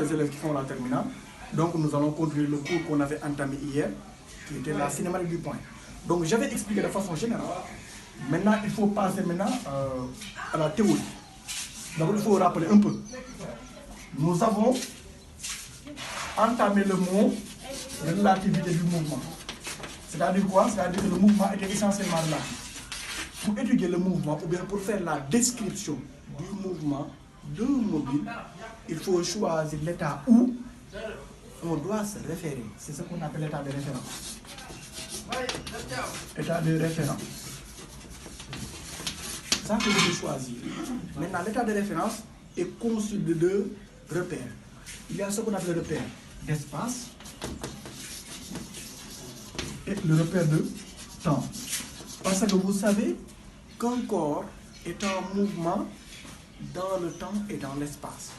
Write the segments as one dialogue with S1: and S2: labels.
S1: chers élèves qui font la terminale. Donc nous allons continuer le cours qu'on avait entamé hier, qui était la cinématique du point. Donc j'avais expliqué de façon générale. Maintenant, il faut passer à la théorie. D'abord, il faut rappeler un peu. Nous avons entamé le mot relativité du mouvement. C'est-à-dire quoi? C'est-à-dire que le mouvement était essentiellement relatif. Pour étudier le mouvement, ou bien pour faire la description du mouvement d'un mobile, il faut choisir l'état où on doit se référer. C'est ce qu'on appelle l'état de référence. État de référence. C'est ça que je vais choisir. Maintenant, l'état de référence est conçu de deux repères. Il y a ce qu'on appelle le repère d'espace et le repère de temps. Parce que vous savez qu'un corps est en mouvement dans le temps et dans l'espace.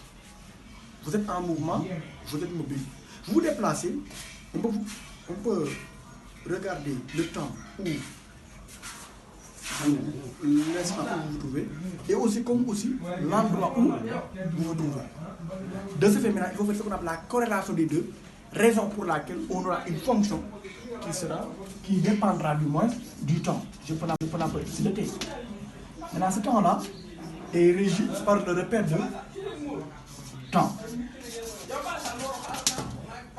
S1: Vous êtes en mouvement, vous êtes mobile. Vous vous déplacez, on peut regarder le temps où l'espace où vous vous trouvez et aussi comme aussi l'endroit où vous vous trouvez. De ce fait, maintenant, il faut faire ce qu'on appelle la corrélation des deux, raison pour laquelle on aura une fonction qui dépendra du moins du temps. Je peux l'appeler ici le t. Maintenant, ce temps-là est régi par le repère de temps.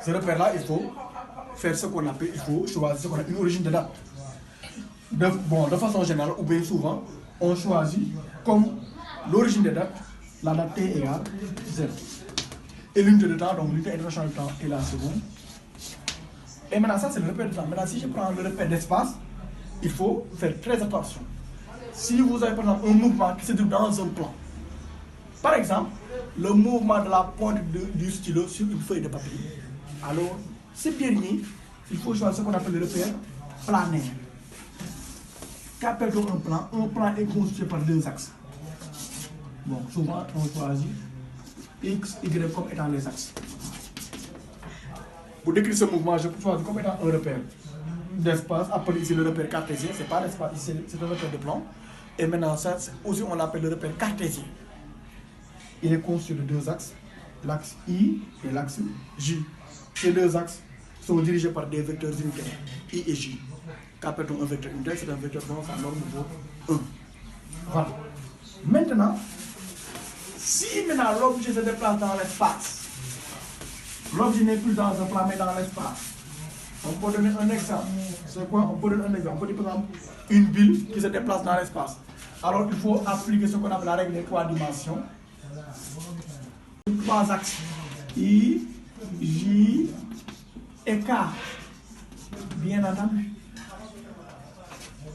S1: Ce repère-là, il faut faire ce qu'on appelle, il faut choisir ce qu'on appelle une origine de date. De façon générale, ou bien souvent, on choisit comme l'origine de date, la date t égale 0. Et l'unité de temps, donc l'unité internationale de temps est la seconde. Et maintenant, ça c'est le repère de temps. Maintenant, si je prends le repère d'espace, il faut faire très attention. Si vous avez par exemple un mouvement qui se trouve dans un plan, par exemple, le mouvement de la pointe du stylo sur une feuille de papier, alors ce dernier, il faut choisir ce qu'on appelle le repère planaire. Qu'appelle-t-on un plan? Un plan est constitué par deux axes. Bon, souvent on choisit X, Y comme étant les axes. Pour décrire ce mouvement, je peux choisir comme étant un repère d'espace, appelé ici le repère cartésien, c'est pas l'espace, c'est un repère de plan. Et maintenant, ça aussi on l'appelle le repère cartésien. Il est constitué de deux axes, l'axe I et l'axe J. Ces deux axes sont dirigés par des vecteurs unitaires, I et J. Qu'appelle-t-on un vecteur unitaire? C'est un vecteur dont sa norme vaut 1. Voilà. Maintenant, si maintenant l'objet se déplace dans l'espace, l'objet n'est plus dans un plan mais dans l'espace, on peut donner un exemple. C'est quoi? On peut donner un exemple. On peut dire par exemple une ville qui se déplace dans l'espace. Alors il faut appliquer ce qu'on appelle la règle des trois dimensions. Trois axes I, J et K. Bien entendu.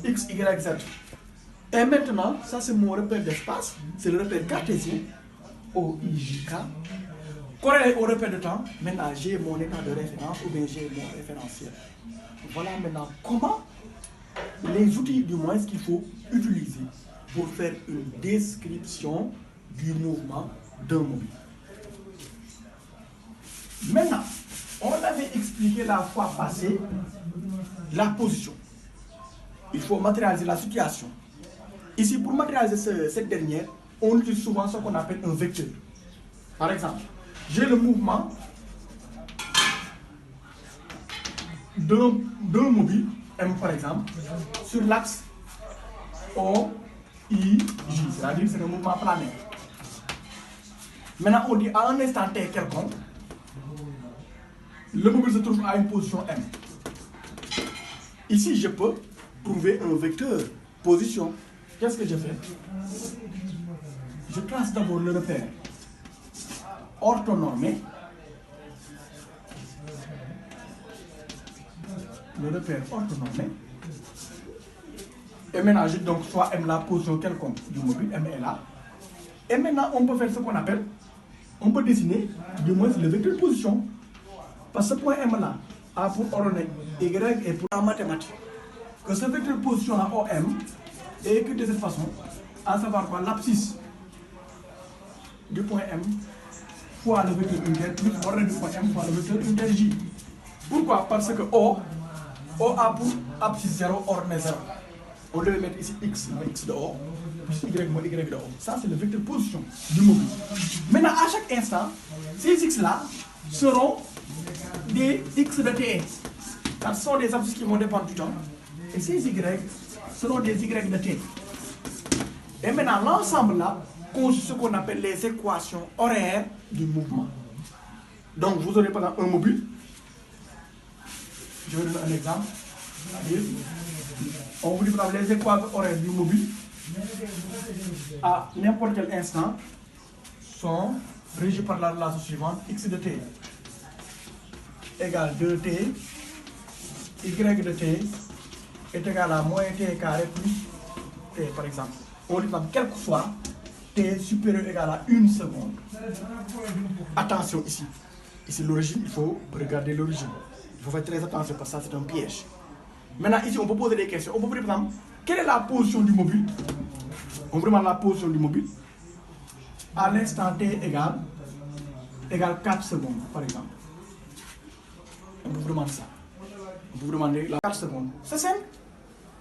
S1: X, Y, Z. Et maintenant, ça c'est mon repère d'espace, c'est le repère cartésien, O, I, J, K. Corrélé au repère de temps, maintenant j'ai mon état de référence ou bien j'ai mon référentiel. Voilà maintenant comment les outils du moins qu'il faut utiliser pour faire une description du mouvement d'un mobile. Maintenant, on avait expliqué la fois passée la position. Il faut matérialiser la situation. Ici, pour matérialiser cette dernière, on utilise souvent ce qu'on appelle un vecteur. Par exemple, j'ai le mouvement d'un mobile, M par exemple, sur l'axe O, I, J, c'est-à-dire c'est un mouvement planaire. Maintenant, on dit à un instant T quelconque, le mobile se trouve à une position M. Ici, je peux trouver un vecteur position. Qu'est-ce que je fais? Je trace d'abord le repère orthonormé. Le repère orthonormé. Et maintenant, j'ai donc soit M la position quelconque du mobile, M est là. Et maintenant, on peut faire ce qu'on appelle, on peut dessiner du moins le vecteur de position. Parce que ce point M là a pour ordonnée Y et pour la mathématique. Que ce vecteur de position à OM est écrit de cette façon, à savoir quoi, l'abscisse du point M fois le vecteur unitaire plus l'ordonnée du point M fois le vecteur unitaire J. Pourquoi? Parce que O a pour abscisse 0, ordonnée 0. On devait mettre ici X, le X de O, plus y moins y de haut. Ça, c'est le vecteur position du mobile. Maintenant, à chaque instant, ces x-là seront des x de t. Car ce sont des abscisses qui vont dépendre du temps. Et ces y seront des y de t. Et maintenant, l'ensemble là constitue ce qu'on appelle les équations horaires du mouvement. Donc, vous aurez par exemple un mobile. Je vais donner un exemple. On vous dit par exemple les équations horaires du mobile à n'importe quel instant sont régies par la relation suivante: x de t égale 2t, y de t est égal à moins t carré plus t, par exemple. On dit par exemple, quel que soit t supérieur ou égal à 1 seconde. Attention ici. Ici l'origine, il faut regarder l'origine. Il faut faire très attention parce que ça c'est un piège. Maintenant ici on peut poser des questions. On peut poser par exemple, quelle est la position du mobile? On vous demande la position du mobile à l'instant t égale 4 secondes, par exemple. On vous demande ça. On vous demande la 4 secondes. C'est simple.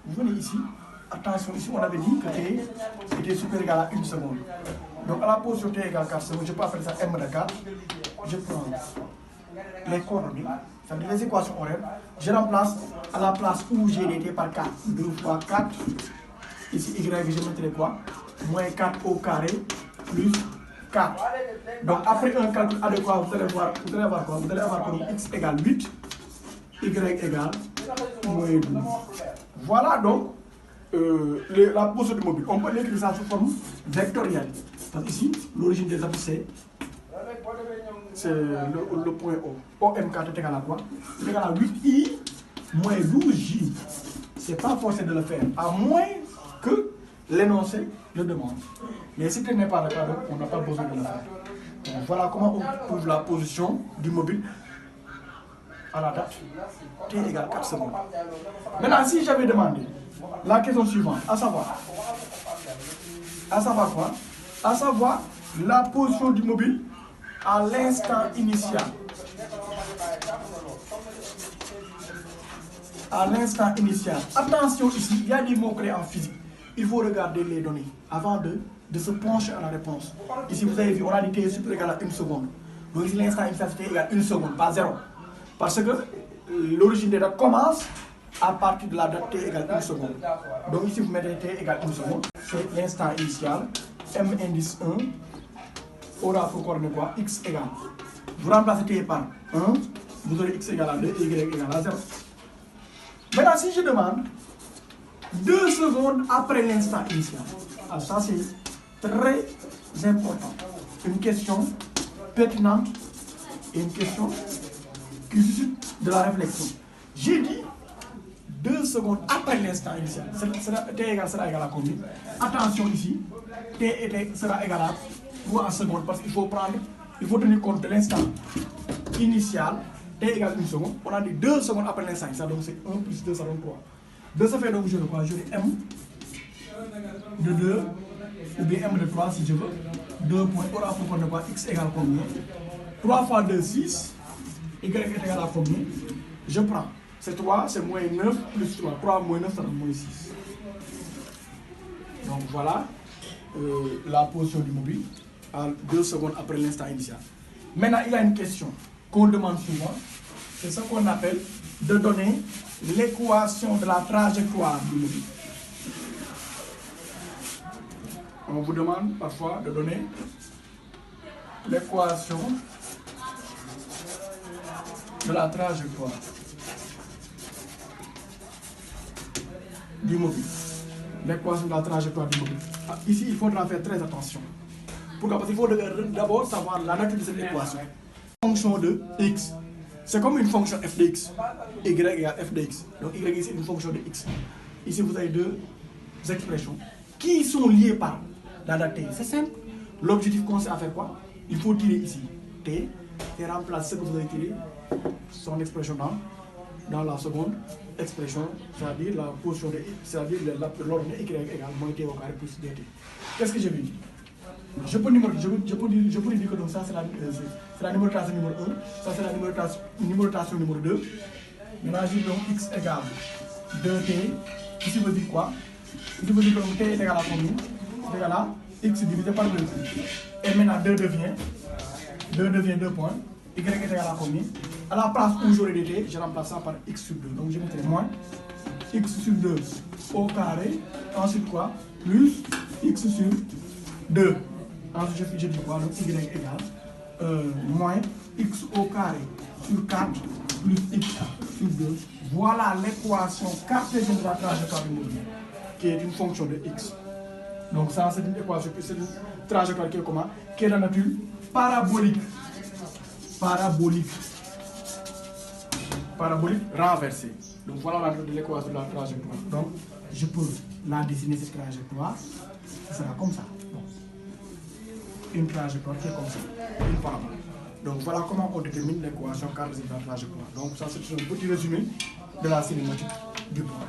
S1: Vous venez ici. Attention, ici on avait dit que t était supérieur égal à 1 seconde. Donc à la position t égale 4 secondes, je peux appeler ça m de 4. Je prends les coordonnées, c'est-à-dire les équations horaires. Je remplace à la place où j'ai dt par 4. 2 fois 4. Ici, y, je mettrai quoi? Moins 4 au carré plus 4. Donc, après un calcul adéquat, vous allez avoir quoi? Vous allez avoir comme x égale 8, y égale moins 12. Voilà donc la position du mobile. On peut l'écrire ça sous forme vectorielle. Parce qu'ici, l'origine des abscisses, c'est le point O. OM4 est égal à quoi? C'est égal à 8i moins 12j. C'est pas forcé de le faire, à moins que l'énoncé le demande. Mais si ce n'est pas le cas, on n'a pas besoin de le faire. Donc voilà comment on trouve la position du mobile à la date t égale 4 secondes. Maintenant, si j'avais demandé la question suivante, à savoir quoi? À savoir la position du mobile à l'instant initial. À l'instant initial. Attention ici, il y a des mots-clés en physique. Il faut regarder les données avant de se pencher à la réponse. Ici, vous avez vu, on a dit t supérieur égal à 1 seconde. Donc ici, l'instant initial, c'est égal à 1 seconde, pas 0. Parce que l'origine des dates commence à partir de la date t égale 1 seconde. Donc ici, vous mettez t égale 1 seconde. C'est l'instant initial. M indice 1 aura pour coordonner quoi? X égale. Vous remplacez t par 1, vous aurez x égale à 2 et y égale à 0. Maintenant, si je demande 2 secondes après l'instant initial, alors ça c'est très important. Une question pertinente et une question qui suscite de la réflexion. J'ai dit 2 secondes après l'instant initial. T égale sera égal à combien? Attention ici, t sera égal à 3 secondes parce qu'il faut tenir compte de l'instant initial. T égale 1 seconde. On a dit 2 secondes après l'instant initial, donc c'est 1 plus 2, ça donne 3. 2, ça fait donc je quoi? Je dis m de 2 ou bien m de 3 si je veux. 2 points, on a pour coordonner quoi? X égale combien? 3 fois 2, 6. Y est égal à combien? Je prends. C'est 3, c'est moins 9 plus 3. 3 moins 9, ça donne moins 6. Donc voilà la position du mobile à 2 secondes après l'instant initial. Maintenant, il y a une question qu'on demande souvent. C'est ce qu'on appelle de donner l'équation de la trajectoire du mobile. On vous demande parfois de donner l'équation de la trajectoire du mobile. L'équation de la trajectoire du mobile. Ici, il faudra faire très attention. Pourquoi? Parce qu'il faut d'abord savoir la nature de cette équation. Fonction de x. C'est comme une fonction f de x. Y égale f de x. Donc y ici, une fonction de x. Ici, vous avez deux expressions qui sont liées par la date t. C'est simple. L'objectif consiste à faire quoi? Il faut tirer ici t et remplacer ce que vous avez tiré, son expression dans la seconde expression, c'est-à-dire la position de x, c'est-à-dire l'ordonnée y égale moins t au carré plus dt. Qu'est-ce que je vais dire? Je peux dire que donc ça c'est la numérotation numéro 1, ça c'est la numérotation numéro 2. Maintenant j'ai donc x égale 2t, ici veut dire quoi? Ici veut dire que t est égal à combien? est égal à x divisé par 2. Et maintenant 2 devient 2 points. Y est égal à combien? À la place où j'aurais été, je remplace ça par x sur 2. Donc je mettrai moins x sur 2 au carré. Ensuite quoi? Plus x sur 2. Ensuite je dis quoi? Donc y égale moins x au carré sur 4 plus x sur 2. Voilà l'équation cartésienne de la trajectoire du mouvement, qui est une fonction de x. Donc ça, c'est une équation, c'est une trajectoire qui est comment? Qui est de nature parabolique. Parabolique renversée. Donc voilà l'équation de la trajectoire. Donc je peux la dessiner, cette trajectoire. Ce sera comme ça. Bon. Une trajectoire qui est comme ça. Une parabole. Donc voilà comment on détermine l'équation cartésienne de la trajectoire. Donc ça, c'est un petit résumé de la cinématique du point.